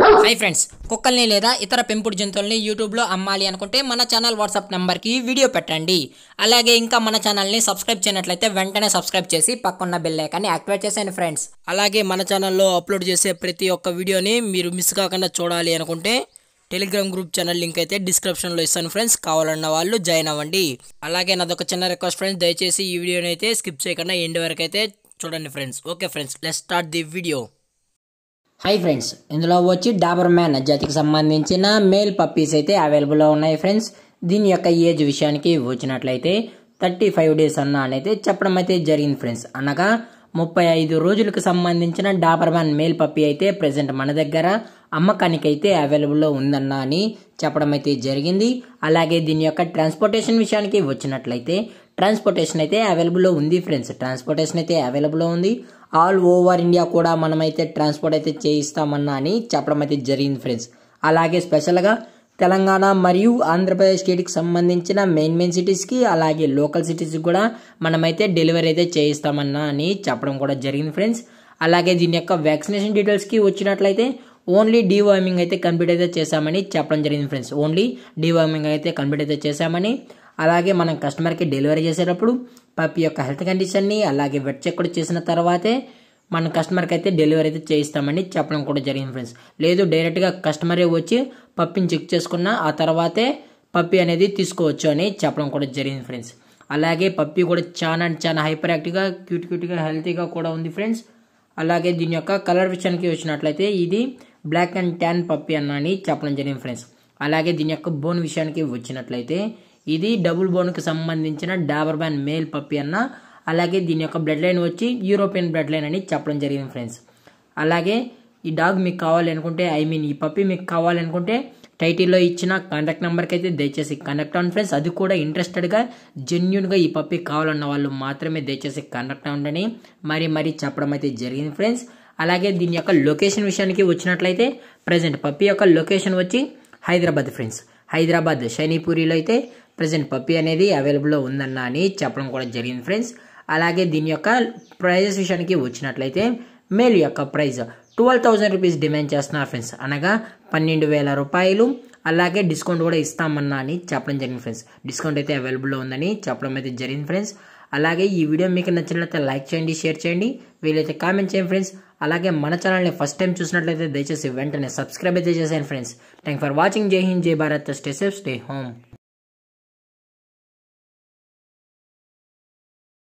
Hi friends, కుక్కల్ని లేదా ఇతర పెంపుడు జంతువుల్ని యూట్యూబ్లో అమ్మాలి అనుకుంటే మన ఛానల్ వాట్సాప్ నెంబర్కి వీడియో పెట్టండి. అలాగే ఇంకా మన ఛానల్ని సబ్స్క్రైబ్ చేయనట్లయితే వెంటనే సబ్స్క్రైబ్ చేసి పక్కన్న బెల్ ఐకాన్ని యాక్టివేట్ చేసేయండి ఫ్రెండ్స్. అలాగే మన ఛానల్లో అప్లోడ్ చేసే ప్రతి ఒక్క వీడియోని మీరు మిస్ కాకుండా చూడాలి అనుకుంటే టెలిగ్రామ్ గ్రూప్ ఛానల్ లింక్ అయితే డిస్క్రిప్షన్లో ఇస్తాను ఫ్రెండ్స్. కావాలన్న వాళ్ళు జాయిన్ అవ్వండి. అలాగే నాదొక చిన్న రిక్వెస్ట్ ఫ్రెండ్స్, దయచేసి ఈ వీడియోని అయితే స్కిప్ చేయకుండా ఎండ్ వరకు అయితే చూడండి friends. Okay friends, let's start the video. Hi friends, ఇందులో వచ్చి డాబర్ మ్యాన్ జాతికి సంబంధించిన మేల్ పప్పీస్ అయితే అవైలబుల్లో ఉన్నాయి ఫ్రెండ్స్. దీని యొక్క ఏజ్ విషయానికి వచ్చినట్లయితే 35 డేస్ అయితే చెప్పడం అయితే జరిగింది ఫ్రెండ్స్. అనగా 35 రోజులకు సంబంధించిన డాబర్ మ్యాన్ మేల్ పప్పీ అయితే ప్రెసెంట్ మన దగ్గర అమ్మకానికి అయితే అవైలబుల్లో ఉందన్న అని చెప్పడం అయితే జరిగింది. అలాగే దీని యొక్క ట్రాన్స్పోర్టేషన్ విషయానికి వచ్చినట్లయితే ట్రాన్స్పోర్టేషన్ అయితే అవైలబుల్లో ఉంది ఫ్రెండ్స్. ట్రాన్స్పోర్టేషన్ అయితే అవైలబుల్లో ఉంది. ఆల్ ఓవర్ ఇండియా కూడా మనమైతే ట్రాన్స్పోర్ట్ అయితే చేయిస్తామన్నా అని చెప్పడం అయితే జరిగింది ఫ్రెండ్స్. అలాగే స్పెషల్గా తెలంగాణ మరియు ఆంధ్రప్రదేశ్ స్టేట్కి సంబంధించిన మెయిన్ సిటీస్కి అలాగే లోకల్ సిటీస్కి కూడా మనమైతే డెలివరీ అయితే చేయిస్తామన్నా అని చెప్పడం కూడా జరిగింది ఫ్రెండ్స్. అలాగే దీని యొక్క వ్యాక్సినేషన్ డీటెయిల్స్కి వచ్చినట్లయితే ఓన్లీ డీవార్మింగ్ అయితే కంప్లీట్ అయితే చేశామని చెప్పడం జరిగింది ఫ్రెండ్స్. ఓన్లీ డీవార్మింగ్ అయితే కంప్లీట్ అయితే చేశామని, అలాగే మనం కస్టమర్కి డెలివరీ చేసేటప్పుడు పప్పి యొక్క హెల్త్ కండిషన్ని అలాగే వెట్ చెక్ కూడా చేసిన తర్వాతే మన కస్టమర్కి అయితే డెలివరీ అయితే చేయిస్తామని చెప్పడం కూడా జరిగింది ఫ్రెండ్స్. లేదు డైరెక్ట్గా కస్టమరే వచ్చి పప్పిని చెక్ చేసుకున్న ఆ తర్వాతే పప్పి అనేది తీసుకోవచ్చు అని చెప్పడం కూడా జరిగింది ఫ్రెండ్స్. అలాగే పప్పి కూడా చాలా హైపర్ యాక్టివ్గా క్యూట్గా హెల్తీగా కూడా ఉంది ఫ్రెండ్స్. అలాగే దీని యొక్క కలర్ విషయానికి వచ్చినట్లయితే ఇది బ్లాక్ అండ్ ట్యాన్ పప్పి అని చెప్పడం జరిగింది ఫ్రెండ్స్. అలాగే దీని యొక్క బోన్ విషయానికి వచ్చినట్లయితే ఇది డబుల్ బోన్కి సంబంధించిన డాబర్ మ్యాన్ మేల్ పప్పి అలాగే దీని యొక్క బ్లడ్ లైన్ వచ్చి యూరోపియన్ బ్లడ్ లైన్ అని చెప్పడం జరిగింది ఫ్రెండ్స్. అలాగే ఈ డాగ్ మీకు కావాలి అనుకుంటే ఈ పప్పి మీకు కావాలి అనుకుంటే టైటిల్లో ఇచ్చిన కాంటాక్ట్ నెంబర్కి అయితే దయచేసి కాంటాక్ట్ అవ్వండి ఫ్రెండ్స్. అది కూడా ఇంట్రెస్టెడ్గా జెన్యున్గా ఈ పప్పి కావాలన్న వాళ్ళు మాత్రమే దయచేసి కాంటాక్ట్ అవ్వండి మరీ చెప్పడం అయితే జరిగింది ఫ్రెండ్స్. అలాగే దీని యొక్క లొకేషన్ విషయానికి వచ్చినట్లయితే ప్రజెంట్ పప్పి యొక్క లొకేషన్ వచ్చి హైదరాబాద్ ఫ్రెండ్స్. హైదరాబాద్ షైనీపూరిలో అయితే ప్రజెంట్ పప్పి అనేది అవైలబుల్లో ఉందన్న అని చెప్పడం కూడా జరిగింది ఫ్రెండ్స్. అలాగే దీని యొక్క ప్రైజెస్ విషయానికి వచ్చినట్లయితే మేల్ యొక్క ప్రైజ్ 12,000 రూపీస్ డిమాండ్ చేస్తున్నారు ఫ్రెండ్స్. అనగా 12,000 రూపాయలు. అలాగే డిస్కౌంట్ కూడా ఇస్తామన్నా అని చెప్పడం జరిగింది ఫ్రెండ్స్. డిస్కౌంట్ అయితే అవైలబుల్లో ఉందని చెప్పడం అయితే జరిగింది ఫ్రెండ్స్. అలాగే ఈ వీడియో మీకు నచ్చినట్లయితే లైక్ చేయండి, షేర్ చేయండి, వీలైతే కామెంట్ చేయండి ఫ్రెండ్స్. అలాగే మన ఛానల్ని ఫస్ట్ టైం చూసినట్లయితే దయచేసి వెంటనే సబ్స్క్రైబ్ అయితే చేసేయండి ఫ్రెండ్స్. Thank for watching. జై హింద్, జై Bharat, stay safe, stay home.